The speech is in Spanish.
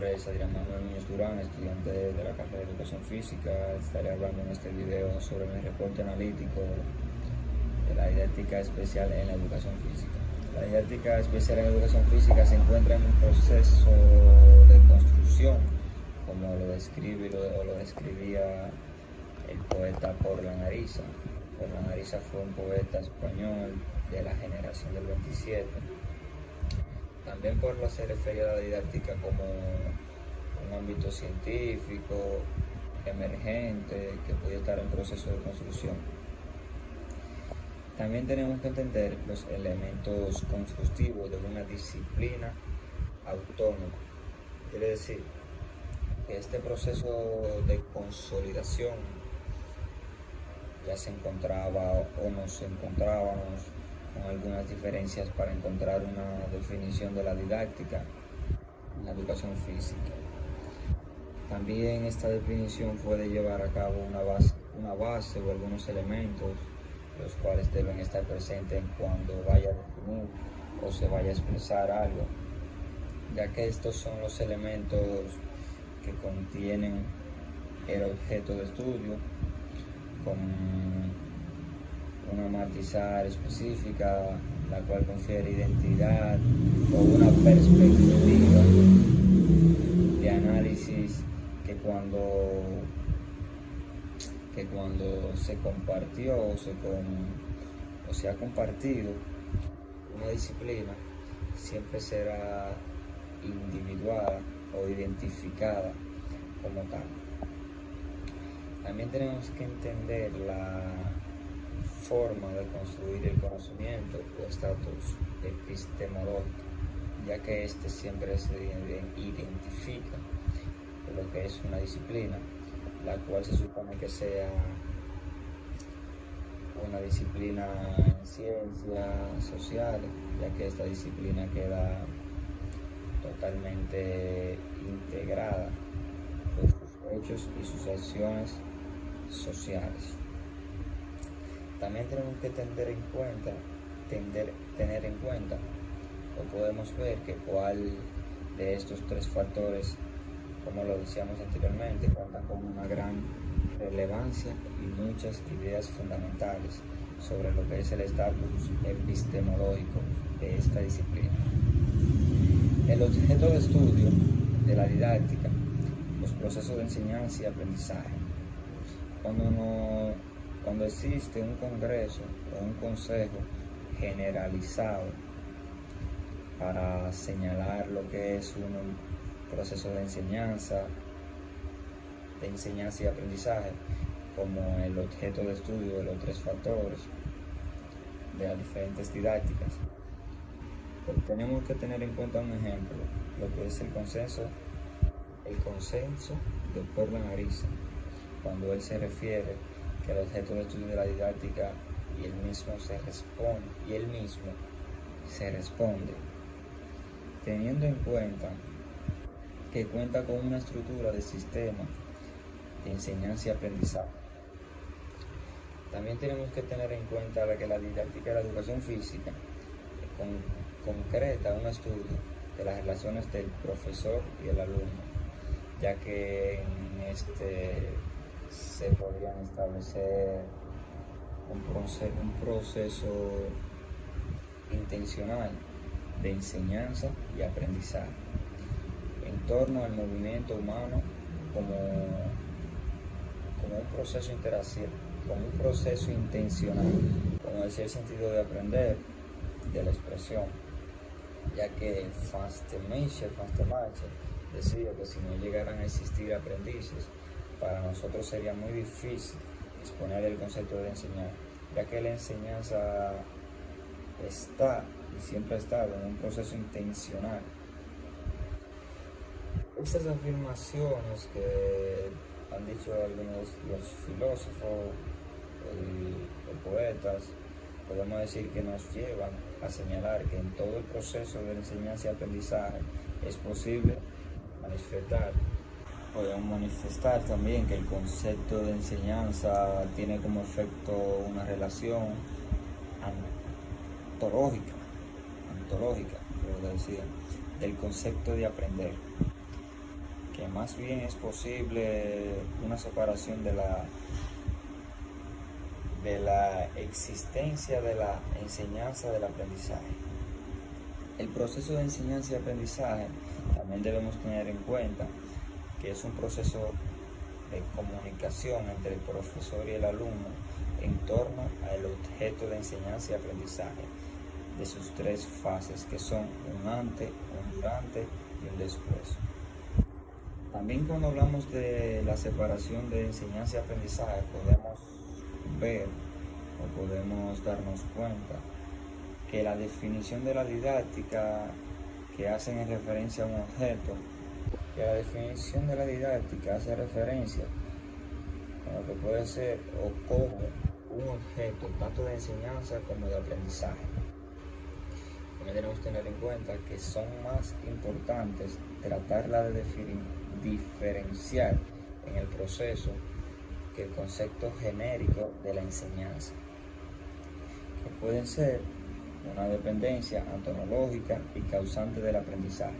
nombre es Adrián Manuel Núñez Durán, estudiante de la carrera de Educación Física. Estaré hablando en este video sobre mi reporte analítico de la didáctica especial en la educación física. La didáctica especial en educación física se encuentra en un proceso de construcción, como lo describe o lo describía el poeta Porlan Ariza. Porlan Ariza fue un poeta español de la generación del 27. También Porlan se refería a la didáctica como un ámbito científico, emergente, que puede estar en proceso de construcción. También tenemos que entender los elementos constructivos de una disciplina autónoma. Quiere decir que este proceso de consolidación ya se encontraba o nos encontrábamos con algunas diferencias para encontrar una definición de la didáctica en la educación física. También esta definición puede llevar a cabo una base o algunos elementos los cuales deben estar presentes cuando vaya a definir o se vaya a expresar algo, ya que estos son los elementos que contienen el objeto de estudio con una matizar específica, la cual confiere identidad o una perspectiva de análisis que cuando se compartió o se ha compartido una disciplina, siempre será individuada o identificada como tal. También tenemos que entender la forma de construir el conocimiento o estatus epistemológico, ya que este siempre se identifica con lo que es una disciplina, la cual se supone que sea una disciplina en ciencias sociales, ya que esta disciplina queda totalmente integrada por sus hechos y sus acciones sociales. También tenemos que tener en cuenta, o podemos ver que cuál de estos tres factores, como lo decíamos anteriormente, cuentan con una gran relevancia y muchas ideas fundamentales sobre lo que es el estatus epistemológico de esta disciplina. El objeto de estudio de la didáctica, los procesos de enseñanza y aprendizaje. Cuando existe un congreso o un consejo generalizado para señalar lo que es un proceso de enseñanza y aprendizaje, como el objeto de estudio de los tres factores de las diferentes didácticas, pues tenemos que tener en cuenta un ejemplo, lo que es el consenso de Porlan Ariza, cuando él se refiere que el objeto de estudio de la didáctica y él mismo se responde, teniendo en cuenta que cuenta con una estructura de sistema de enseñanza y aprendizaje. También tenemos que tener en cuenta que la didáctica de la educación física concreta un estudio de las relaciones del profesor y el alumno, ya que en este se podrían establecer un proceso intencional de enseñanza y aprendizaje en torno al movimiento humano como un proceso como un proceso intencional, como decía el sentido de aprender, de la expresión, ya que Fanstemacher decía que si no llegaran a existir aprendices, para nosotros sería muy difícil exponer el concepto de enseñar, ya que la enseñanza está y siempre ha estado en un proceso intencional. Estas afirmaciones que han dicho algunos los filósofos y poetas, podemos decir que nos llevan a señalar que en todo el proceso de enseñanza y aprendizaje es posible manifestar. Podemos manifestar también que el concepto de enseñanza tiene como efecto una relación ontológica, como decía, del concepto de aprender. que más bien es posible una separación de la existencia de la enseñanza del aprendizaje. El proceso de enseñanza y aprendizaje también debemos tener en cuenta que es un proceso de comunicación entre el profesor y el alumno en torno al objeto de enseñanza y aprendizaje de sus tres fases, que son un antes, un durante y un después. También cuando hablamos de la separación de enseñanza y aprendizaje podemos ver o podemos darnos cuenta que la definición de la didáctica que hacen en referencia a un objeto, que la definición de la didáctica hace referencia a lo que puede ser o como un objeto tanto de enseñanza como de aprendizaje. También debemos tener en cuenta que son más importantes tratarla de diferenciar en el proceso que el concepto genérico de la enseñanza, que pueden ser una dependencia antológica y causante del aprendizaje.